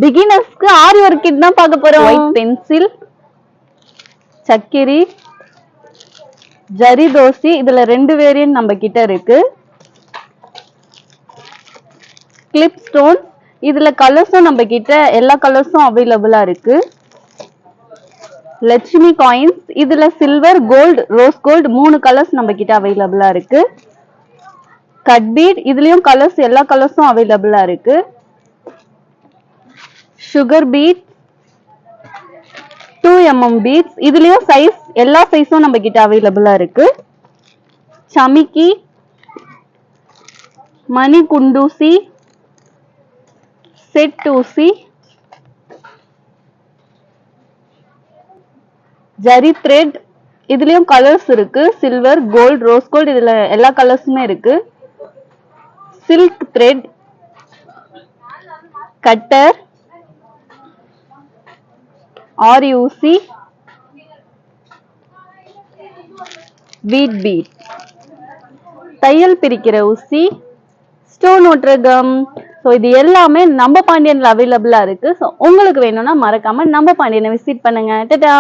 பிகினர்ஸ்க்கு ஆரி work kit தான் பார்க்க போறோம். ஒயிட் பென்சில், சக்கிரி, ஜரி தோசி, இதுல 2 வேரியன்ட் நம்ம கிட்ட இருக்கு. கிளிப் ஸ்டோன், இதுல கலர்ஸும் நம்ம கிட்ட எல்லா கலர்ஸும் அவைலபிளா இருக்கு. லட்சுமி காயின்ஸ், இதுல silver, gold, rose gold 3 colours நம்ம கிட்ட அவைலபிளா இருக்கு. கட் பீட், இதுலயும் கலர்ஸ் எல்லா கலர்ஸும் அவைலபிளா இருக்கு. சுகர் பீட், 2mm பீட்ஸ், இதுலயும் சைஸ் எல்லா சைஸும் நம்ம கிட்ட அவைலபிளா இருக்கு. சமிக்கி, மணி குண்டூசி, செட் ஊசி, ஜரி த்ரெட், இதுலயும் கலர்ஸ் இருக்கு. சில்வர், கோல்ட், ரோஸ் கோல்ட், இதுல எல்லா கலர்ஸுமே இருக்கு. சில்க் த்ரெட், கட்டர், ஆரி ஊசி, வீட் பீட், தையல் பிரிக்கிற ஊசி, ஸ்டோன் ஒட்டுற கம். ஸோ இது எல்லாமே நம்ம பாண்டியன்ல அவைலபிளா இருக்கு. ஸோ உங்களுக்கு வேணும்னா மறக்காம நம்ம பாண்டியனை விசிட் பண்ணுங்க. டடா.